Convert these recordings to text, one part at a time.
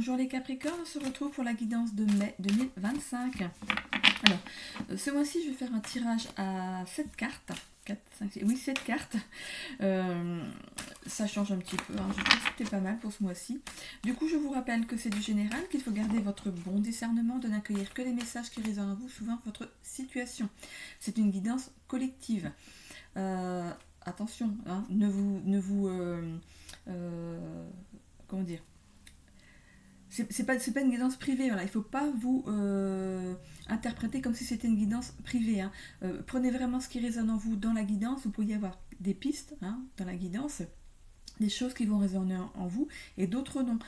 Bonjour les Capricornes, on se retrouve pour la guidance de mai 2025. Alors, ce mois-ci, je vais faire un tirage à 7 cartes. 4, 5, 6, oui, 7 cartes. Ça change un petit peu, hein. Je trouve que c'était pas mal pour ce mois-ci. Du coup, je vous rappelle que c'est du général, qu'il faut garder votre bon discernement, de n'accueillir que les messages qui résonnent en vous, souvent votre situation. C'est une guidance collective. Attention, hein, comment dire, c'est pas une guidance privée, voilà. Il ne faut pas vous interpréter comme si c'était une guidance privée, hein. Prenez vraiment ce qui résonne en vous dans la guidance. Vous pourriez avoir des pistes, hein, dans la guidance, des choses qui vont résonner en vous et d'autres non.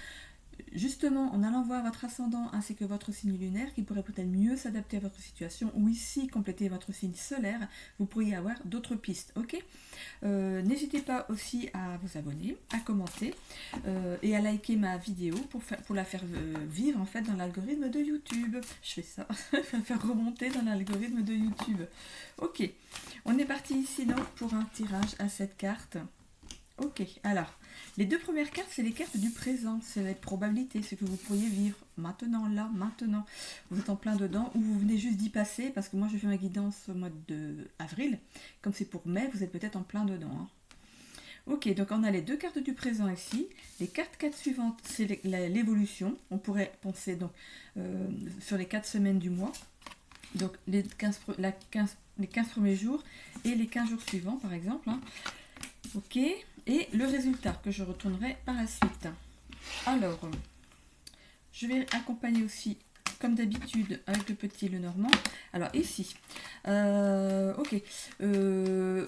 Justement, en allant voir votre ascendant ainsi que votre signe lunaire, qui pourrait peut-être mieux s'adapter à votre situation, ou ici compléter votre signe solaire, vous pourriez avoir d'autres pistes, ok. N'hésitez pas aussi à vous abonner, à commenter et à liker ma vidéo pour la faire vivre en fait dans l'algorithme de YouTube. Je fais ça, faire remonter dans l'algorithme de YouTube. Ok, on est parti ici donc pour un tirage à 7 cartes. Ok, alors, les deux premières cartes, c'est les cartes du présent, c'est les probabilités, ce que vous pourriez vivre maintenant, là, maintenant. Vous êtes en plein dedans ou vous venez juste d'y passer, parce que moi je fais ma guidance au mois d'avril. Comme c'est pour mai, vous êtes peut-être en plein dedans, hein. Ok, donc on a les deux cartes du présent ici. Les cartes suivantes, c'est l'évolution. On pourrait penser donc sur les 4 semaines du mois. Donc les 15 premiers jours et les 15 jours suivants, par exemple, hein. Ok, et le résultat que je retournerai par la suite. Alors, je vais accompagner aussi, comme d'habitude, avec le petit Lenormand. Alors ici, ok,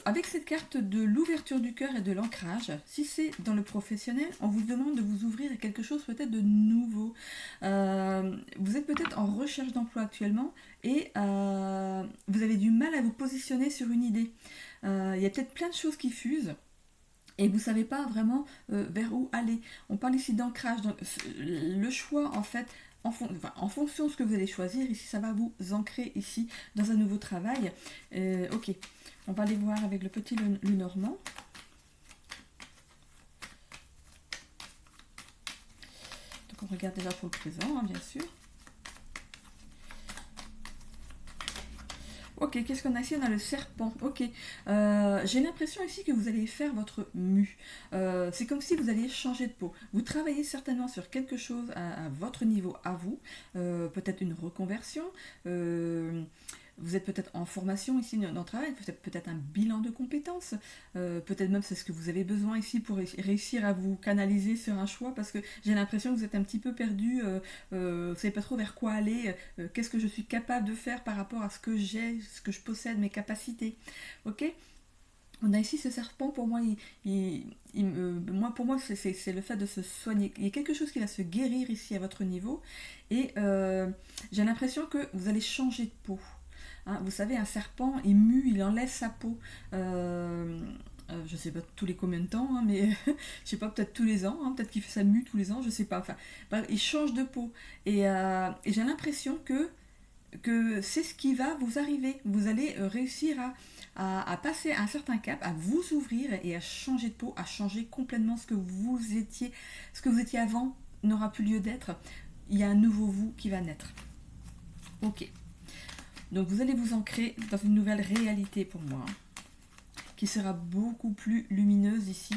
avec cette carte de l'ouverture du cœur et de l'ancrage, si c'est dans le professionnel, on vous demande de vous ouvrir à quelque chose peut-être de nouveau. Vous êtes peut-être en recherche d'emploi actuellement et vous avez du mal à vous positionner sur une idée. Il y a peut-être plein de choses qui fusent. Et vous ne savez pas vraiment vers où aller. On parle ici d'ancrage. Donc, le choix, en fait, en fonction de ce que vous allez choisir, ici, ça va vous ancrer ici dans un nouveau travail. Ok, on va aller voir avec le petit Lenormand. Donc, on regarde déjà pour le présent, hein, bien sûr. Ok, qu'est-ce qu'on a ici? On a le serpent. Ok, j'ai l'impression ici que vous allez faire votre mue. C'est comme si vous alliez changer de peau. Vous travaillez certainement sur quelque chose à votre niveau, à vous. Peut-être une reconversion. Vous êtes peut-être en formation ici dans le travail, peut-être un bilan de compétences, peut-être même c'est ce que vous avez besoin ici pour réussir à vous canaliser sur un choix, parce que j'ai l'impression que vous êtes un petit peu perdu, vous ne savez pas trop vers quoi aller, qu'est-ce que je suis capable de faire par rapport à ce que j'ai, ce que je possède, mes capacités. Ok, on a ici ce serpent, pour moi, pour moi c'est le fait de se soigner. Il y a quelque chose qui va se guérir ici à votre niveau, et j'ai l'impression que vous allez changer de peau. Hein, vous savez, un serpent, il mue, il enlève sa peau. Je sais pas tous les combien de temps, hein, mais je sais pas, peut-être tous les ans, hein, peut-être qu'il fait sa mue tous les ans, je sais pas. Enfin, il change de peau. Et j'ai l'impression que c'est ce qui va vous arriver. Vous allez réussir à passer un certain cap, à vous ouvrir et à changer de peau, à changer complètement ce que vous étiez avant n'aura plus lieu d'être. Il y a un nouveau vous qui va naître. Ok. Donc vous allez vous ancrer dans une nouvelle réalité pour moi, qui sera beaucoup plus lumineuse ici.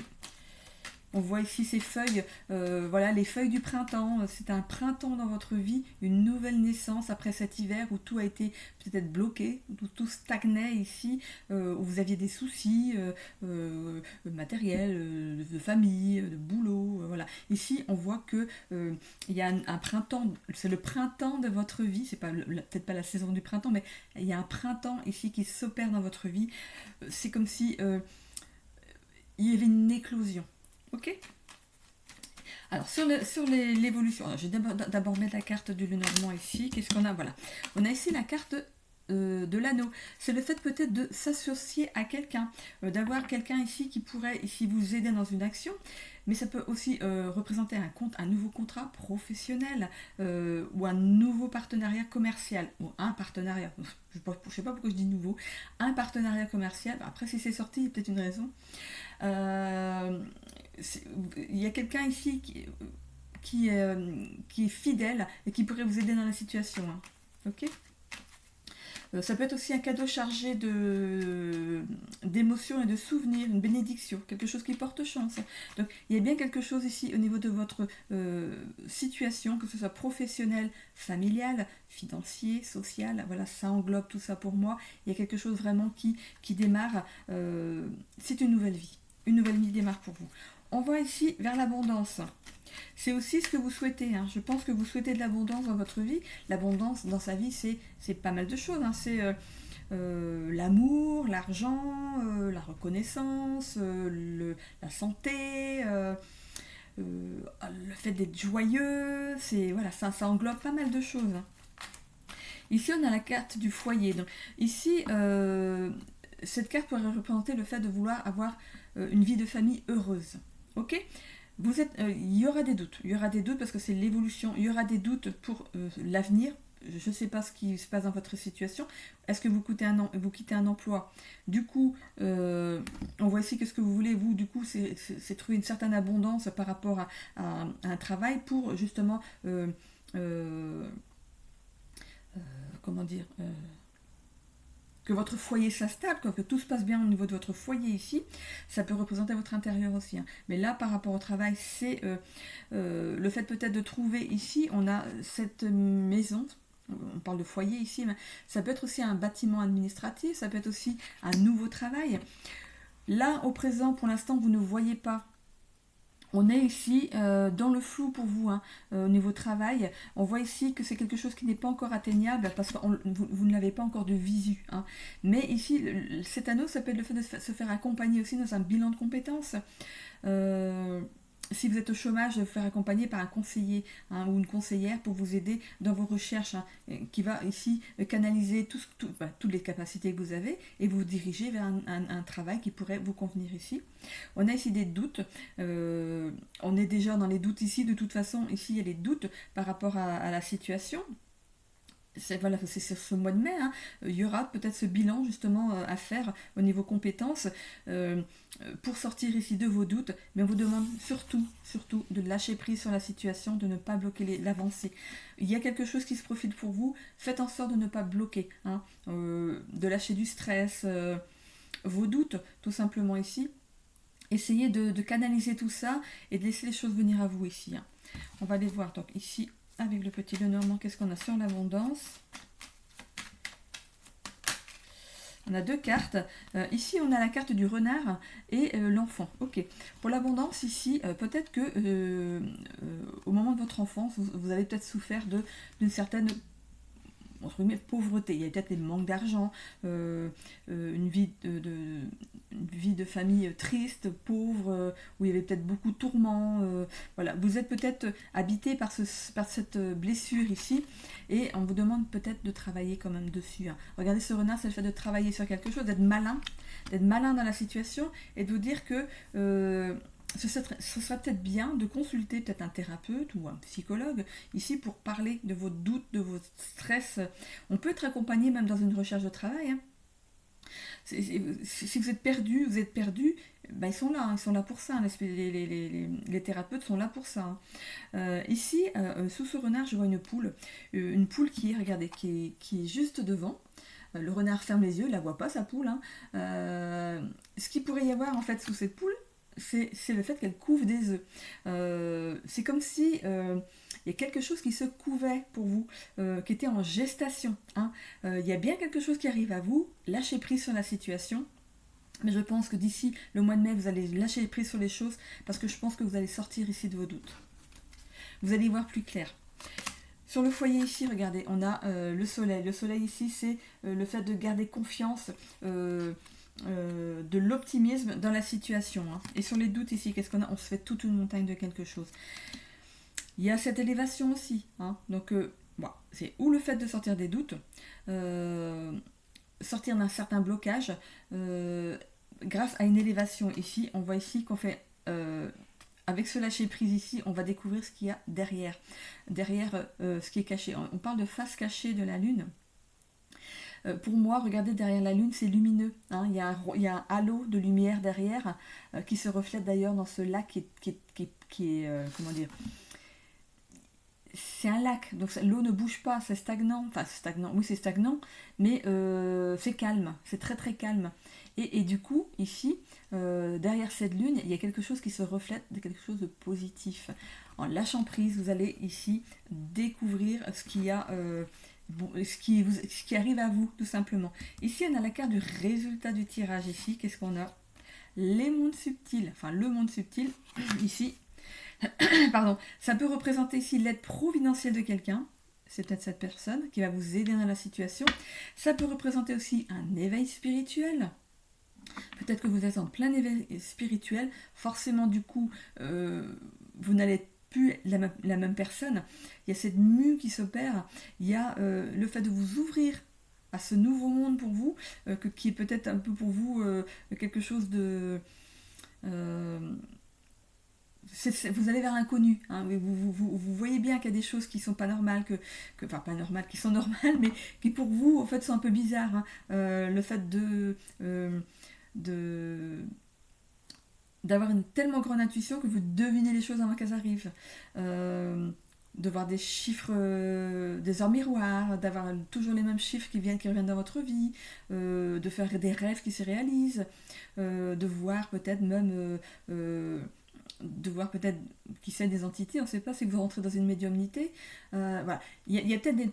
On voit ici ces feuilles, voilà les feuilles du printemps. C'est un printemps dans votre vie, une nouvelle naissance après cet hiver où tout a été peut-être bloqué, où tout stagnait ici, où vous aviez des soucis matériels, de famille, de boulot. Voilà. Ici, on voit que il y a un printemps, c'est le printemps de votre vie. C'est pas peut-être pas la saison du printemps, mais il y a un printemps ici qui s'opère dans votre vie. C'est comme si il y avait une éclosion. Ok. Alors sur l'évolution, je vais d'abord mettre la carte du Lenormand ici. Qu'est-ce qu'on a? Voilà. On a ici la carte de l'anneau. C'est le fait peut-être de s'associer à quelqu'un, d'avoir quelqu'un ici qui pourrait ici vous aider dans une action, mais ça peut aussi représenter un nouveau contrat professionnel ou un nouveau partenariat commercial, ou un partenariat, je ne sais pas pourquoi je dis nouveau, un partenariat commercial. Après si c'est sorti, il y a peut-être une raison. Il y a quelqu'un ici qui est fidèle et qui pourrait vous aider dans la situation. Hein. Ok ? Ça peut être aussi un cadeau chargé d'émotions et de souvenirs, une bénédiction, quelque chose qui porte chance. Donc il y a bien quelque chose ici au niveau de votre situation, que ce soit professionnelle, familiale, financier, sociale, voilà, ça englobe tout ça pour moi. Il y a quelque chose vraiment qui démarre, c'est une nouvelle vie. Une nouvelle vie démarre pour vous. On va ici vers l'abondance. C'est aussi ce que vous souhaitez. Hein. Je pense que vous souhaitez de l'abondance dans votre vie. L'abondance dans sa vie, c'est pas mal de choses. Hein. C'est l'amour, l'argent, la reconnaissance, la santé, le fait d'être joyeux. Voilà, ça englobe pas mal de choses. Hein. Ici, on a la carte du foyer. Donc, ici, cette carte pourrait représenter le fait de vouloir avoir une vie de famille heureuse. Ok ? Il y aura des doutes. Il y aura des doutes parce que c'est l'évolution. Il y aura des doutes pour l'avenir. Je ne sais pas ce qui se passe dans votre situation. Est-ce que vous quittez un emploi? Du coup, on voit ici que ce que vous voulez, vous, du coup, c'est trouver une certaine abondance par rapport à un travail pour justement, comment dire, que votre foyer soit stable, que tout se passe bien au niveau de votre foyer ici. Ça peut représenter votre intérieur aussi. Hein. Mais là, par rapport au travail, c'est le fait peut-être de trouver ici, on a cette maison. On parle de foyer ici, mais ça peut être aussi un bâtiment administratif, ça peut être aussi un nouveau travail. Là, au présent, pour l'instant, vous ne voyez pas. On est ici dans le flou pour vous, hein, au niveau travail. On voit ici que c'est quelque chose qui n'est pas encore atteignable parce que vous ne l'avez pas encore de visu. Hein. Mais ici, cet anneau, ça peut être le fait de se faire accompagner aussi dans un bilan de compétences. Si vous êtes au chômage, de vous faire accompagner par un conseiller, hein, ou une conseillère pour vous aider dans vos recherches, hein, qui va ici canaliser toutes les capacités que vous avez et vous diriger vers un travail qui pourrait vous convenir ici. On a ici des doutes. On est déjà dans les doutes ici. De toute façon, ici, il y a les doutes par rapport à la situation. C'est sur ce mois de mai, hein, il y aura peut-être ce bilan justement à faire au niveau compétences pour sortir ici de vos doutes, mais on vous demande surtout de lâcher prise sur la situation, de ne pas bloquer l'avancée. Il y a quelque chose qui se profile pour vous, faites en sorte de ne pas bloquer, hein, de lâcher du stress, vos doutes tout simplement ici. Essayez de canaliser tout ça et de laisser les choses venir à vous ici. Hein. On va aller voir donc ici. Avec le petit Lenormand, qu'est-ce qu'on a sur l'abondance? On a deux cartes. Ici, on a la carte du renard et l'enfant. Ok. Pour l'abondance, ici, peut-être que au moment de votre enfance, vous avez peut-être souffert d'une certaine entre guillemets, pauvreté. Il y a peut-être des manques d'argent, une vie de famille triste, pauvre, où il y avait peut-être beaucoup de tourments. Voilà. Vous êtes peut-être habité par cette blessure ici, et on vous demande peut-être de travailler quand même dessus. Hein. Regardez ce renard, c'est le fait de travailler sur quelque chose, d'être malin dans la situation, et de vous dire que ce serait peut-être bien de consulter peut-être un thérapeute ou un psychologue ici pour parler de vos doutes, de vos stress. On peut être accompagné même dans une recherche de travail. Hein. Si vous êtes perdu, ben ils sont là pour ça. Hein. Les thérapeutes sont là pour ça. Hein. Ici, sous ce renard, je vois une poule qui est juste devant. Le renard ferme les yeux, il la voit pas sa poule. Hein. Ce qu'il pourrait y avoir en fait sous cette poule, c'est le fait qu'elle couve des œufs. C'est comme si il y a quelque chose qui se couvait pour vous, qui était en gestation. Hein. Il y a bien quelque chose qui arrive à vous, lâchez prise sur la situation. Mais je pense que d'ici le mois de mai, vous allez lâcher prise sur les choses parce que je pense que vous allez sortir ici de vos doutes. Vous allez y voir plus clair. Sur le foyer ici, regardez, on a le soleil. Le soleil ici, c'est le fait de garder confiance, de l'optimisme dans la situation. Hein. Et sur les doutes ici, qu'est-ce qu'on a? On se fait toute une montagne de quelque chose. Il y a cette élévation aussi. Hein. Donc, c'est ou le fait de sortir des doutes, sortir d'un certain blocage, grâce à une élévation ici. On voit ici qu'on fait... avec ce lâcher prise ici, on va découvrir ce qu'il y a derrière ce qui est caché. On parle de face cachée de la Lune. Pour moi, regardez derrière la Lune, c'est lumineux. Hein. Il y a un halo de lumière derrière qui se reflète d'ailleurs dans ce lac qui est comment dire, c'est un lac, donc l'eau ne bouge pas, c'est stagnant, enfin c'est stagnant, oui c'est stagnant, mais c'est calme, c'est très très calme. Et du coup, ici, derrière cette lune, il y a quelque chose qui se reflète, quelque chose de positif. En lâchant prise, vous allez ici découvrir ce qu'il y a, ce qui arrive à vous, tout simplement. Ici, on a la carte du résultat du tirage. Ici, qu'est-ce qu'on a? Les mondes subtils, enfin le monde subtil, ici, pardon, ça peut représenter ici l'aide providentielle de quelqu'un. C'est peut-être cette personne qui va vous aider dans la situation. Ça peut représenter aussi un éveil spirituel. Peut-être que vous êtes en plein éveil spirituel. Forcément, du coup, vous n'allez plus la même personne. Il y a cette mue qui s'opère. Il y a le fait de vous ouvrir à ce nouveau monde pour vous, qui est peut-être un peu pour vous quelque chose de... euh, vous allez vers l'inconnu, hein, mais vous voyez bien qu'il y a des choses qui sont pas normales, enfin pas normales, qui sont normales, mais qui pour vous en fait sont un peu bizarres. Hein. Le fait de d'avoir une tellement grande intuition que vous devinez les choses avant qu'elles arrivent. De voir des chiffres, des heures miroirs, d'avoir toujours les mêmes chiffres qui reviennent dans votre vie, de faire des rêves qui se réalisent, de voir peut-être même de voir peut-être qui sait des entités, on ne sait pas si vous rentrez dans une médiumnité. Voilà. Il y a peut-être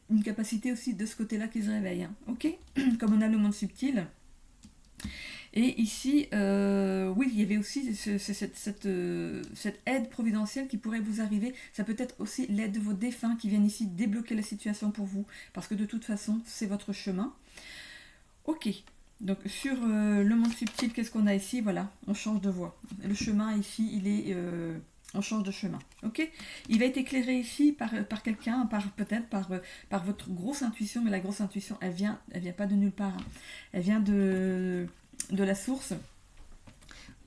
une capacité aussi de ce côté-là qui se réveille. Hein. Ok. Comme on a le monde subtil. Et ici, oui, il y avait aussi cette aide providentielle qui pourrait vous arriver. Ça peut être aussi l'aide de vos défunts qui viennent ici débloquer la situation pour vous. Parce que de toute façon, c'est votre chemin. Ok. Donc sur le monde subtil, qu'est-ce qu'on a ici? Voilà, on change de voie. Le chemin ici, il est... on change de chemin. Ok. Il va être éclairé ici par quelqu'un, peut-être par votre grosse intuition, mais la grosse intuition, elle vient pas de nulle part. Hein. Elle vient de la source,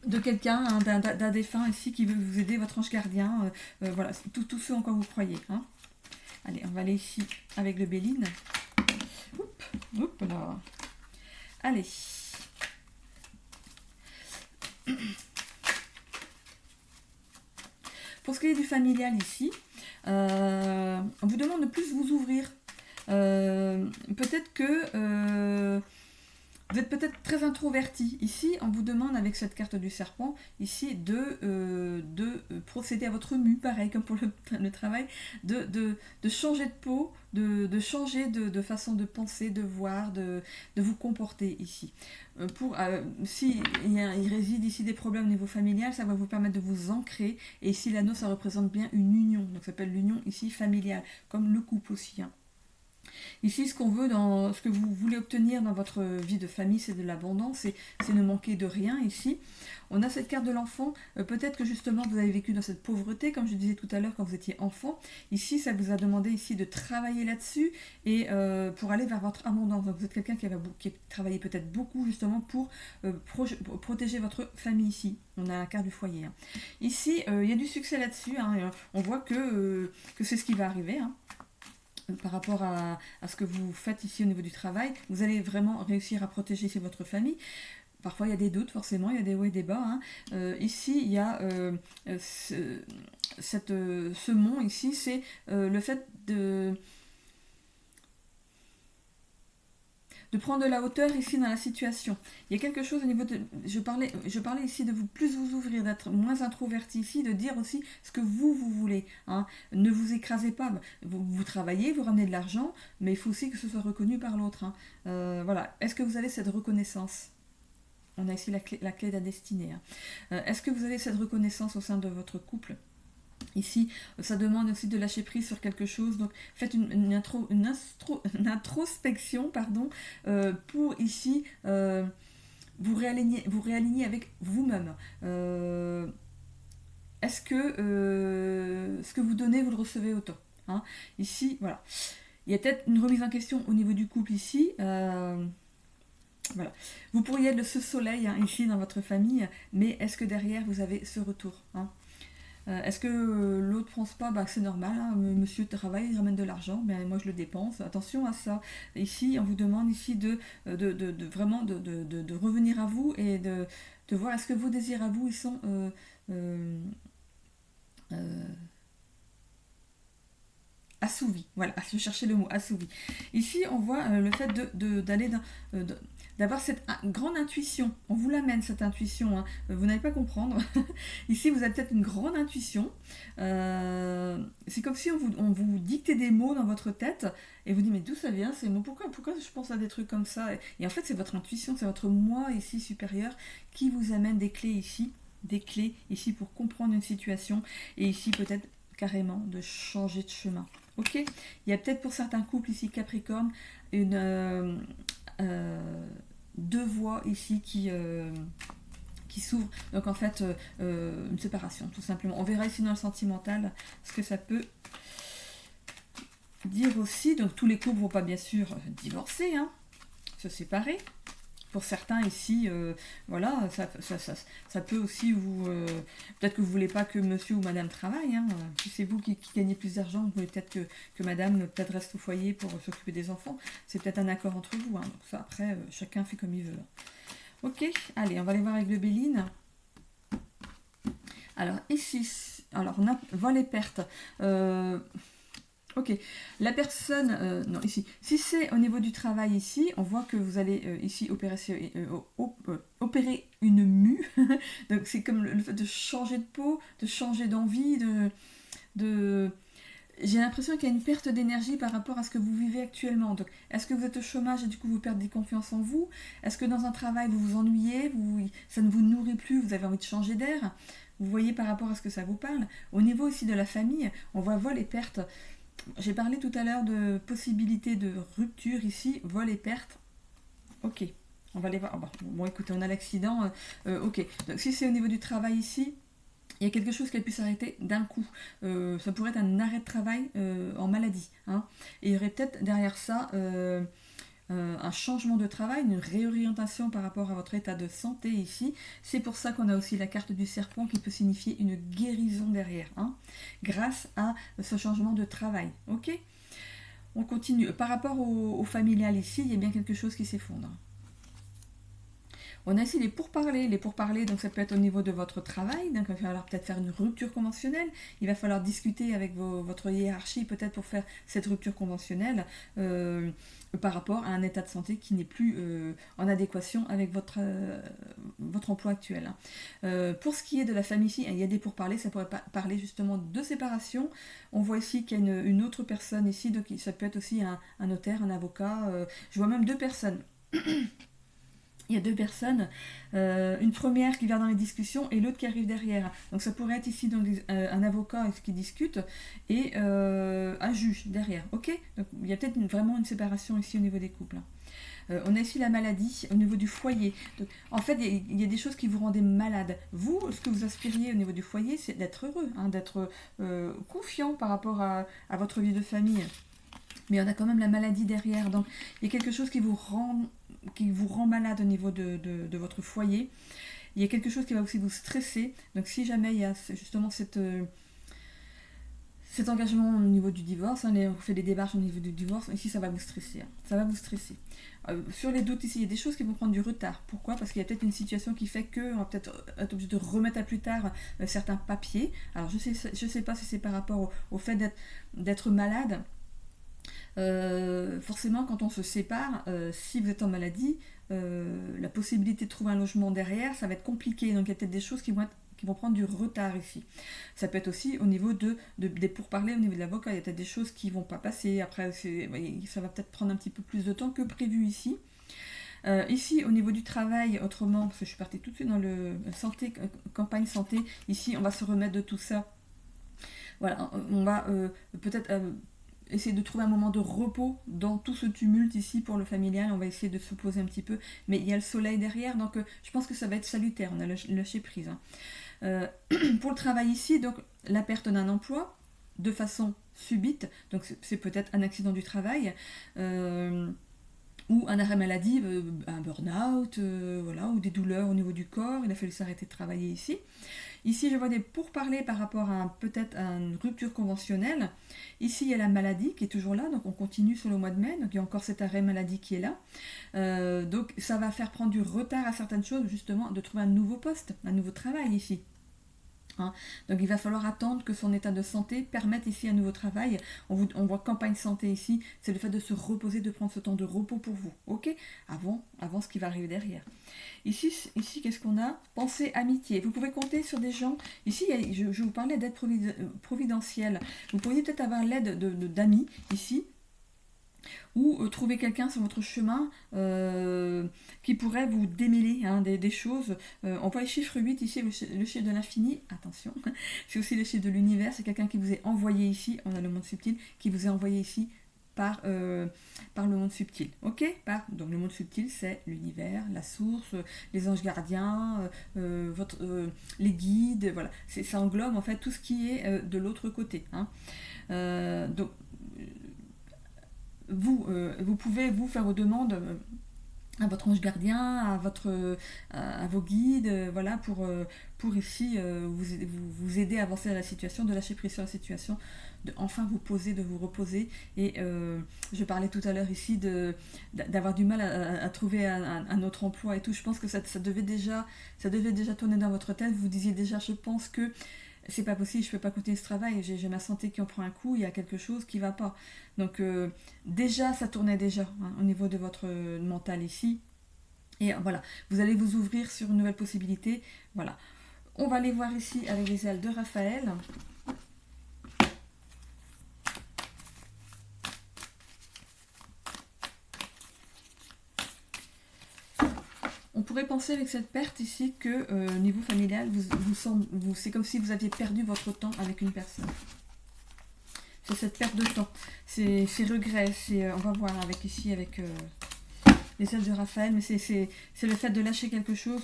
de quelqu'un, hein, d'un défunt ici qui veut vous aider, votre ange gardien. Voilà, tout ce en quoi vous croyez. Hein. Allez, on va aller ici avec le Béline. Oups, là. Allez. Pour ce qui est du familial ici, on vous demande de plus vous ouvrir. Peut-être que vous êtes peut-être très introverti. Ici, on vous demande avec cette carte du serpent, ici, de procéder à votre mue, pareil comme pour le travail, de changer de peau, de changer de façon de penser, de voir, de vous comporter ici. Si il réside ici des problèmes au niveau familial, ça va vous permettre de vous ancrer. Et ici, l'anneau, ça représente bien une union. Donc, ça s'appelle l'union ici familiale, comme le couple aussi. Hein. Ici, ce qu'on veut, ce que vous voulez obtenir dans votre vie de famille, c'est de l'abondance, c'est ne manquer de rien ici. On a cette carte de l'enfant, peut-être que justement vous avez vécu dans cette pauvreté, comme je disais tout à l'heure quand vous étiez enfant. Ici, ça vous a demandé ici de travailler là-dessus et pour aller vers votre abondance. Donc vous êtes quelqu'un qui a travaillé peut-être beaucoup justement pour protéger votre famille ici. On a la carte du foyer. Hein. Ici, il y a du succès là-dessus. Hein, on voit que c'est ce qui va arriver. Hein. Par rapport à ce que vous faites ici au niveau du travail, vous allez vraiment réussir à protéger ici votre famille. Parfois, il y a des doutes, forcément, il y a des hauts et des bas. Hein. Ici, il y a ce mont, ici, c'est le fait de prendre de la hauteur ici dans la situation. Il y a quelque chose au niveau de... Je parlais ici de vous plus vous ouvrir, d'être moins introverti ici, de dire aussi ce que vous voulez. Hein. Ne vous écrasez pas. Vous travaillez, vous ramenez de l'argent, mais il faut aussi que ce soit reconnu par l'autre. Hein. Voilà. Est-ce que vous avez cette reconnaissance ? On a ici la clé de la destinée. Hein. Est-ce que vous avez cette reconnaissance au sein de votre couple ? Ici, ça demande aussi de lâcher prise sur quelque chose. Donc, faites une introspection, pardon, pour ici vous réaligner avec vous-même. Est-ce que ce que vous donnez, vous le recevez autant, hein. Ici, voilà. Il y a peut-être une remise en question au niveau du couple ici. Voilà. Vous pourriez être ce soleil hein, ici dans votre famille, mais est-ce que derrière vous avez ce retour, hein. Est-ce que l'autre pense pas c'est normal, hein, monsieur travaille, il ramène de l'argent, mais moi je le dépense. Attention à ça. Ici, on vous demande ici de vraiment de revenir à vous et de voir est-ce que vos désirs à vous ils sont assouvi. Voilà, je cherchais le mot assouvi. Ici, on voit le fait d'aller d'avoir cette grande intuition. On vous l'amène, cette intuition. Hein. Vous n'allez pas comprendre. Ici, vous avez peut-être une grande intuition. C'est comme si on vous dictait des mots dans votre tête et vous dites, mais d'où ça vient ces mots, pourquoi je pense à des trucs comme ça? Et en fait, c'est votre intuition, c'est votre moi ici supérieur qui vous amène des clés ici pour comprendre une situation et ici peut-être carrément de changer de chemin. Ok. Il y a peut-être pour certains couples ici Capricorne deux voies ici qui s'ouvrent. Donc en fait une séparation tout simplement. On verra ici dans le sentimental ce que ça peut dire aussi. Donc tous les couples ne vont pas bien sûr divorcer, hein, se séparer. Pour certains ici, voilà, ça peut aussi vous... peut-être que vous ne voulez pas que monsieur ou madame travaille. Hein. Si c'est vous qui gagnez plus d'argent, vous voulez peut-être que madame peut-être reste au foyer pour s'occuper des enfants. C'est peut-être un accord entre vous. Hein. Donc ça, après, chacun fait comme il veut. Ok, allez, on va aller voir avec le Béline. Alors ici, on a vol et perte. Ok, la personne, non ici, si c'est au niveau du travail ici, on voit que vous allez ici opérer une mue, donc c'est comme le fait de changer de peau, de changer d'envie, j'ai l'impression qu'il y a une perte d'énergie par rapport à ce que vous vivez actuellement. Donc, est-ce que vous êtes au chômage et du coup vous perdez confiance en vous? Est-ce que dans un travail vous vous ennuyez, ça ne vous nourrit plus, vous avez envie de changer d'air? Vous voyez par rapport à ce que ça vous parle. Au niveau ici de la famille, on voit vol et perte. J'ai parlé tout à l'heure de possibilité de rupture ici, vol et perte. Ok, on va les voir. Bon, écoutez, on a l'accident. Ok, donc si c'est au niveau du travail ici, il y a quelque chose qui a pu s'arrêter d'un coup. Ça pourrait être un arrêt de travail en maladie. Hein. Et il y aurait peut-être derrière ça un changement de travail, une réorientation par rapport à votre état de santé ici. C'est pour ça qu'on a aussi la carte du serpent qui peut signifier une guérison derrière, hein, grâce à ce changement de travail. Ok ? On continue. Par rapport au familial ici, il y a bien quelque chose qui s'effondre. On a ici les pourparlers. Les pourparlers, donc ça peut être au niveau de votre travail, donc il va falloir peut-être faire une rupture conventionnelle. Il va falloir discuter avec votre hiérarchie peut-être pour faire cette rupture conventionnelle par rapport à un état de santé qui n'est plus en adéquation avec votre emploi actuel. Pour ce qui est de la famille ici, il y a des pourparlers, ça pourrait parler justement de séparation. On voit ici qu'il y a une autre personne ici, donc ça peut être aussi un notaire, un avocat. Je vois même deux personnes. Il y a deux personnes, une première qui vient dans les discussions et l'autre qui arrive derrière. Donc ça pourrait être ici donc, un avocat qui discute et un juge derrière. Ok. Donc il y a peut-être vraiment une séparation ici au niveau des couples. On a ici la maladie au niveau du foyer. Donc, en fait, il y a des choses qui vous rendent malade. Vous, ce que vous aspiriez au niveau du foyer, c'est d'être heureux, hein, d'être confiant par rapport à votre vie de famille. Mais on a quand même la maladie derrière. Donc il y a quelque chose qui vous rend malade au niveau de votre foyer. Il y a quelque chose qui va aussi vous stresser. Donc si jamais il y a justement cet engagement au niveau du divorce, hein, on fait des démarches au niveau du divorce, ici ça va vous stresser. Hein. Ça va vous stresser. Sur les doutes ici, il y a des choses qui vont prendre du retard. Pourquoi ? Parce qu'il y a peut-être une situation qui fait qu'on va peut-être être obligé de remettre à plus tard certains papiers. Alors je sais pas si c'est par rapport au fait d'être malade. Forcément quand on se sépare, si vous êtes en maladie, la possibilité de trouver un logement derrière, ça va être compliqué, donc il y a peut-être des choses qui vont prendre du retard ici. Ça peut être aussi au niveau des pourparlers, au niveau de l'avocat, il y a peut-être des choses qui ne vont pas passer, après ça va peut-être prendre un petit peu plus de temps que prévu ici. Ici au niveau du travail, autrement, parce que je suis partie tout de suite dans le santé, campagne santé, ici on va se remettre de tout ça. Voilà, on va peut-être essayer de trouver un moment de repos dans tout ce tumulte ici pour le familial. On va essayer de se poser un petit peu, mais il y a le soleil derrière, donc je pense que ça va être salutaire. On a lâché prise. Hein. Pour le travail ici, donc la perte d'un emploi de façon subite, donc c'est peut-être un accident du travail. Ou un arrêt maladie, un burn-out, voilà, ou des douleurs au niveau du corps, il a fallu s'arrêter de travailler ici. Ici, je vois des pourparlers par rapport à peut-être à une rupture conventionnelle. Ici, il y a la maladie qui est toujours là, donc on continue sur le mois de mai, donc il y a encore cet arrêt maladie qui est là. Donc ça va faire prendre du retard à certaines choses, justement, de trouver un nouveau poste, un nouveau travail ici. Hein. Donc il va falloir attendre que son état de santé permette ici un nouveau travail. On voit campagne santé ici, c'est le fait de se reposer, de prendre ce temps de repos pour vous, ok, avant ce qui va arriver derrière. Ici qu'est-ce qu'on a? Pensée, amitié. Vous pouvez compter sur des gens. Ici, je vous parlais d'aide providentielle. Vous pourriez peut-être avoir l'aide d'amis ici, ou trouver quelqu'un sur votre chemin qui pourrait vous démêler des choses. On voit le chiffre 8 ici, le chiffre de l'infini, attention, c'est aussi le chiffre de l'univers, c'est quelqu'un qui vous est envoyé ici, on a le monde subtil, qui vous est envoyé ici par le monde subtil, ok. Donc le monde subtil, c'est l'univers, la source, les anges gardiens, les guides, voilà, ça englobe en fait tout ce qui est de l'autre côté. Hein. Donc vous pouvez vous faire vos demandes à votre ange gardien, à vos guides, voilà, pour ici vous aider à avancer dans la situation, de lâcher prise sur la situation, de enfin vous poser, de vous reposer. Et je parlais tout à l'heure ici d'avoir du mal à trouver un autre emploi et tout. Je pense que ça devait déjà tourner dans votre tête. Vous disiez déjà, je pense que c'est pas possible, je peux pas continuer ce travail, j'ai ma santé qui en prend un coup, il y a quelque chose qui va pas. Donc déjà, ça tournait déjà au niveau de votre mental ici. Et voilà, vous allez vous ouvrir sur une nouvelle possibilité. Voilà. On va aller voir ici avec les ailes de Raphaël. On pourrait penser avec cette perte ici que niveau familial, c'est comme si vous aviez perdu votre temps avec une personne. C'est cette perte de temps, c'est regrets, on va voir avec les ailes de Raphaël, mais c'est le fait de lâcher quelque chose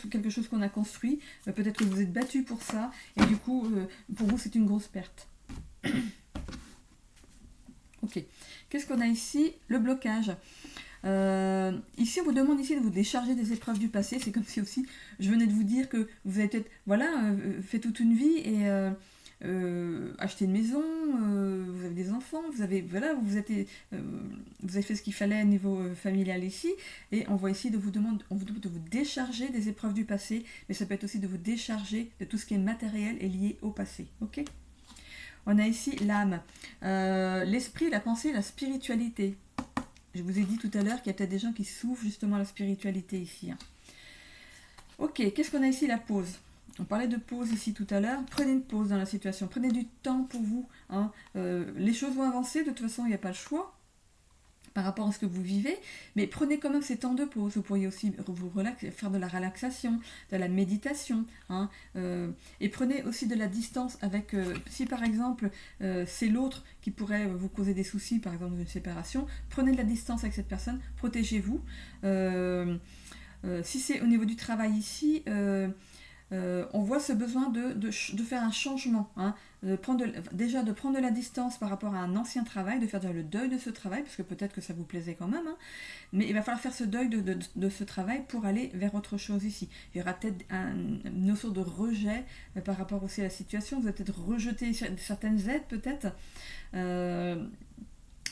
qu'on a construit. Peut-être que vous êtes battu pour ça, et du coup, pour vous, c'est une grosse perte. Ok. Qu'est-ce qu'on a ici? Le blocage. Ici, on vous demande ici de vous décharger des épreuves du passé. C'est comme si aussi, je venais de vous dire que vous avez peut-être, fait toute une vie et acheté une maison, vous avez des enfants, vous avez fait ce qu'il fallait au niveau familial ici, et on voit ici on vous demande de vous décharger des épreuves du passé, mais ça peut être aussi de vous décharger de tout ce qui est matériel et lié au passé. Ok. On a ici l'âme, l'esprit, la pensée, la spiritualité. Je vous ai dit tout à l'heure qu'il y a peut-être des gens qui souffrent justement la spiritualité ici. Hein. Ok, qu'est-ce qu'on a ici? La pause. On parlait de pause ici tout à l'heure. Prenez une pause dans la situation. Prenez du temps pour vous. Hein. Les choses vont avancer. De toute façon, il n'y a pas le choix par rapport à ce que vous vivez. Mais prenez quand même ces temps de pause. Vous pourriez aussi vous faire de la relaxation, de la méditation. Hein. Et prenez aussi de la distance avec... si par exemple, c'est l'autre qui pourrait vous causer des soucis, par exemple une séparation, prenez de la distance avec cette personne. Protégez-vous. Si c'est au niveau du travail ici... on voit ce besoin de faire un changement, hein, de prendre de la distance par rapport à un ancien travail, de faire déjà le deuil de ce travail, parce que peut-être que ça vous plaisait quand même, hein, mais il va falloir faire ce deuil de ce travail pour aller vers autre chose ici. Il y aura peut-être une notion de rejet par rapport aussi à la situation, vous allez peut-être rejeter certaines aides peut-être,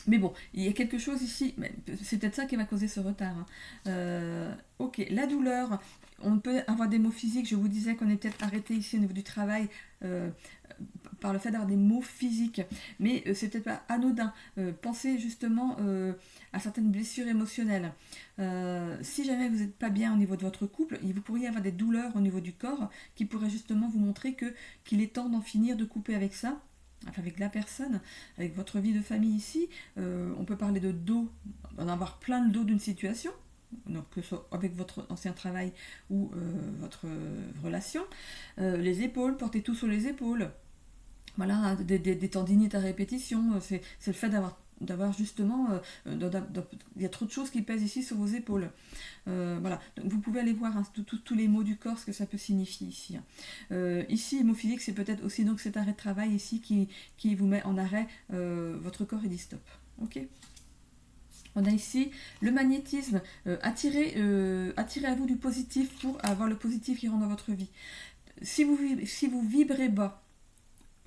mais bon, il y a quelque chose ici, c'est peut-être ça qui va causer ce retard. Hein. Ok, la douleur, on peut avoir des maux physiques, je vous disais qu'on est peut-être arrêté ici au niveau du travail par le fait d'avoir des maux physiques, mais c'est peut-être pas anodin. Pensez justement à certaines blessures émotionnelles. Si jamais vous n'êtes pas bien au niveau de votre couple, vous pourriez avoir des douleurs au niveau du corps qui pourraient justement vous montrer qu'il est temps d'en finir, de couper avec ça. Enfin, avec la personne, avec votre vie de famille ici, on peut parler de dos, d'en avoir plein le dos d'une situation, donc que ce soit avec votre ancien travail ou votre relation. Les épaules, portez tout sur les épaules. Voilà, des tendinites à répétition, c'est le fait d'avoir justement, il y a trop de choses qui pèsent ici sur vos épaules. Voilà, donc vous pouvez aller voir tous les mots du corps, ce que ça peut signifier ici. Ici, mot physique, c'est peut-être aussi donc cet arrêt de travail ici qui vous met en arrêt, votre corps et dit stop. Ok. On a ici le magnétisme, attirez à vous du positif pour avoir le positif qui rentre dans votre vie. Si vous vibrez bas,